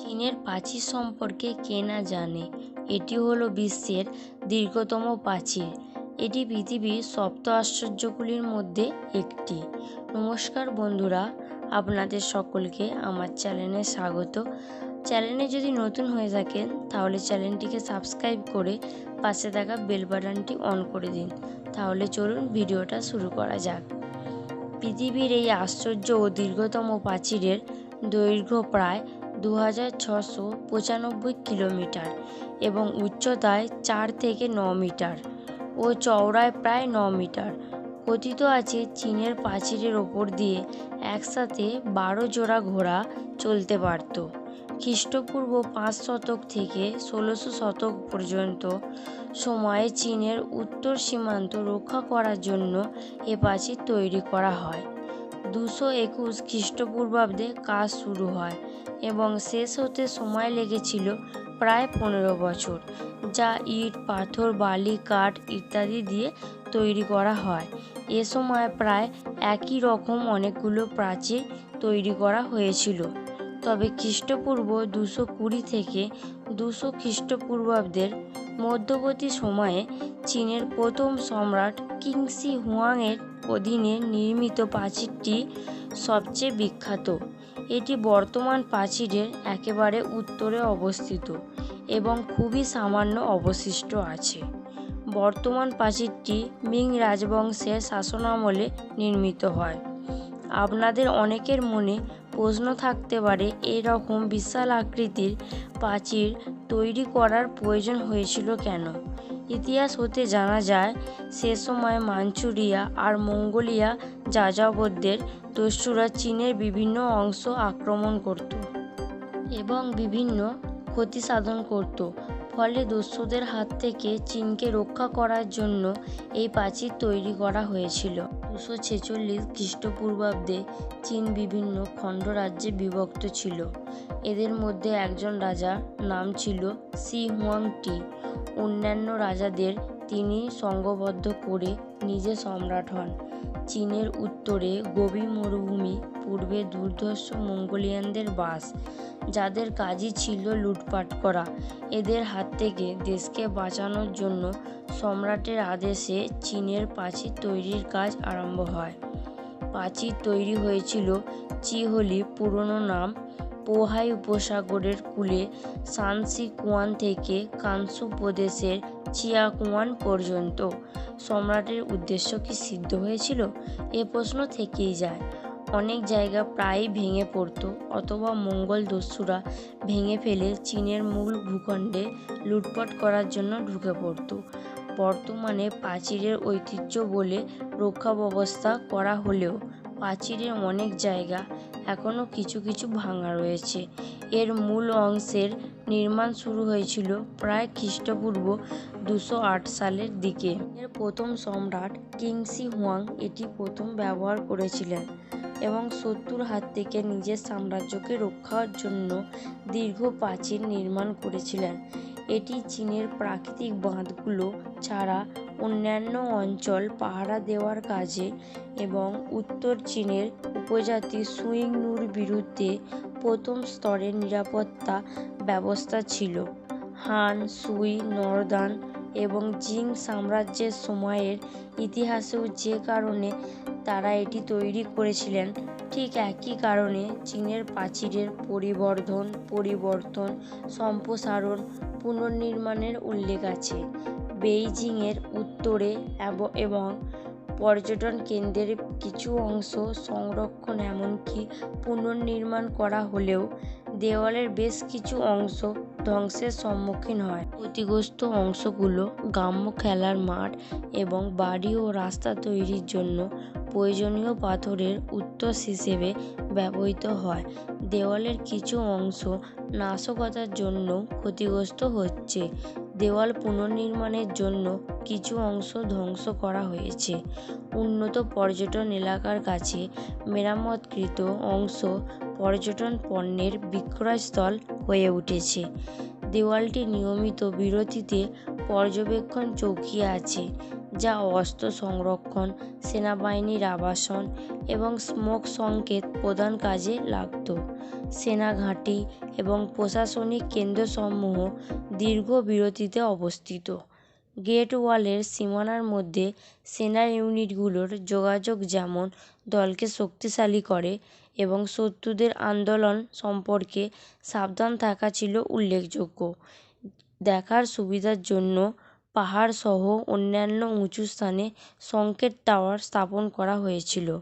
চীনের প্রাচীর সম্পর্কে কে না জানে। এটি হলো বিশ্বের দীর্ঘতম প্রাচীর। এটি পৃথিবীর সপ্ত আশ্চর্যগুলির মধ্যে একটি। নমস্কার বন্ধুরা, আপনাদের সকলকে আমার চ্যানেলে স্বাগত। চ্যানেলে যদি নতুন হয়ে থাকেন তাহলে চ্যানেলটিকে সাবস্ক্রাইব করে পাশে থাকা বেল বাটনটি অন করে দিন। তাহলে চলুন ভিডিওটা শুরু করা যাক। পৃথিবীর এই আশ্চর্য ও দীর্ঘতম প্রাচীরের দৈর্ঘ্য প্রায় 2695 কিলোমিটার এবং উচ্চতায় 4 থেকে 9 মিটার ও চওড়ায় প্রায় 9 মিটার। কথিত আছে চীনের প্রাচীরের ওপর দিয়ে একসাথে 12 জোড়া ঘোড়া চলতে পারত। খ্রিস্টপূর্ব 5 শতক থেকে 1600 শতক পর্যন্ত সময়ে চীনের উত্তর সীমান্ত রক্ষা করার জন্য এ প্রাচীর তৈরি করা হয়। 221 খ্রিস্টপূর্বাব্দে কাজ শুরু হয় এবং শেষ হতে সময় লেগেছিল প্রায় 15 বছর, যা ইট, পাথর, বালি, কাঠ ইত্যাদি দিয়ে তৈরি করা হয়। এ সময় প্রায় একই রকম অনেকগুলো প্রাচীর তৈরি করা হয়েছিল। তবে খ্রিস্টপূর্ব 220 থেকে 200 খ্রিস্টপূর্বাব্দের মধ্যবর্তী সময়ে চীনের প্রথম সম্রাট কিং শি হুয়াংয়ের অধীনে নির্মিত প্রাচীরটি সবচেয়ে বিখ্যাত। এটি বর্তমান প্রাচীরের একেবারে উত্তরে অবস্থিত এবং খুবই সামান্য অবশিষ্ট আছে। বর্তমান প্রাচীরটি মিং রাজবংশের শাসনামলে নির্মিত হয়। আপনাদের অনেকের মনে প্রশ্ন থাকতে পারে, এরকম বিশাল আকৃতির প্রাচীর তৈরি করার প্রয়োজন হয়েছিল কেন? ইতিহাস হতে জানা যায়, সে সময় মাঞ্চুরিয়া আর মঙ্গোলিয়া যাযাবরদের দস্যুরা চীনের বিভিন্ন অংশ আক্রমণ করত এবং বিভিন্ন ক্ষতি সাধন করত। ফলে দস্যুদের হাত থেকে চীনকে রক্ষা করার জন্য এই প্রাচীর তৈরি করা হয়েছিল। 246 খ্রিস্টপূর্বাব্দে চীন বিভিন্ন খণ্ড রাজ্যে বিভক্ত ছিল। এদের মধ্যে একজন রাজার নাম ছিল শি হুয়াংটি। অন্যান্য রাজাদের তিনি সংঘবদ্ধ করে নিজে সম্রাট হন। চীনের উত্তরে গভীর মরুভূমি, পূর্বে দুর্ধর্ষ মঙ্গোলিয়ানদের বাস, যাদের কাজই ছিল লুটপাট করা। এদের হাত থেকে দেশকে বাঁচানোর জন্য সম্রাটের আদেশে চীনের প্রাচীর তৈরির কাজ আরম্ভ হয়। প্রাচীর তৈরি হয়েছিল চিহলি, পুরনো নাম, পোহাই উপসাগরের কূলে শানসি কুয়ান থেকে কানসু প্রদেশের চিয়াকুয়ান পর্যন্ত। সম্রাটের উদ্দেশ্য কি সিদ্ধ হয়েছিল? এ প্রশ্ন থেকেই যায়। অনেক জায়গা প্রায়ই ভেঙে পড়ত অথবা মঙ্গল দস্যুরা ভেঙে ফেলে চীনের মূল ভূখণ্ডে লুটপাট করার জন্য ঢুকে পড়ত। বর্তমানে প্রাচীরের ঐতিহ্য বলে রক্ষা ব্যবস্থা করা হলেও প্রাচীরের অনেক জায়গা এখনও কিছু কিছু ভাঙা রয়েছে। এর মূল অংশের নির্মাণ শুরু হয়েছিল প্রায় খ্রিস্টপূর্ব 208 সালের দিকে। এর প্রথম সম্রাট কিং শি হুয়াং এটি প্রথম ব্যবহার করেছিলেন এবং শত্রুর হাত থেকে নিজের সাম্রাজ্যকে রক্ষার জন্য দীর্ঘ প্রাচীর নির্মাণ করেছিলেন। এটি চীনের প্রাকৃতিক বাঁধগুলো ছাড়া অন্যান্য অঞ্চল পাহারা দেওয়ার কাজে এবং উত্তর চীনের উপজাতি সুইংনুর বিরুদ্ধে প্রথম স্তরের নিরাপত্তা ব্যবস্থা ছিল। হান, সুই, নর্দান এবং জিং সাম্রাজ্যের সময়ের ইতিহাসেও যে কারণে তারা এটি তৈরি করেছিলেন, ঠিক একই কারণে চীনের প্রাচীরের পরিবর্তন, সম্প্রসারণ, পুনর্নির্মাণের উল্লেখ আছে। বেইজিংয়ের উত্তরে এবং পর্যটন কেন্দ্রের কিছু অংশ সংরক্ষণ এমনকি পুনর্নির্মাণ করা হলেও দেওয়ালের বেশ কিছু অংশ ধ্বংসের সম্মুখীন হয়। ক্ষতিগ্রস্ত অংশগুলো গ্রাম্য খেলার মাঠ এবং বাড়ি ও রাস্তা তৈরির জন্য প্রয়োজনীয় পাথরের উৎস হিসেবে ব্যবহৃত হয়। দেওয়ালের কিছু অংশ নাশকতার জন্য ক্ষতিগ্রস্ত হচ্ছে। দেওয়াল পুনর্নির্মাণের জন্য কিছু অংশ ধ্বংস করা হয়েছে। উন্নত পর্যটন এলাকার কাছে মেরামতকৃত অংশ পর্যটন পণ্যের বিক্রয়স্থল হয়ে উঠেছে। দেওয়ালটি নিয়মিত বিরতিতে পর্যবেক্ষণ চৌকি আছে, যা অস্ত্র সংরক্ষণ, সেনাবাহিনীর আবাসন এবং স্মোক সংকেত প্রদান কাজে লাগত। সেনাঘাঁটি এবং প্রশাসনিক কেন্দ্রসমূহ দীর্ঘ বিরতিতে অবস্থিত। গ্রেট ওয়ালের সীমানার মধ্যে সেনা ইউনিটগুলোর যোগাযোগ যেমন দলকে শক্তিশালী করে এবং শত্রুদের আন্দোলন সম্পর্কে সাবধান থাকা ছিল উল্লেখযোগ্য। দেখার সুবিধার জন্য পাহাড় সহ অন্যান্য উঁচু স্থানে সংকেত টাওয়ার স্থাপন করা হয়েছিল।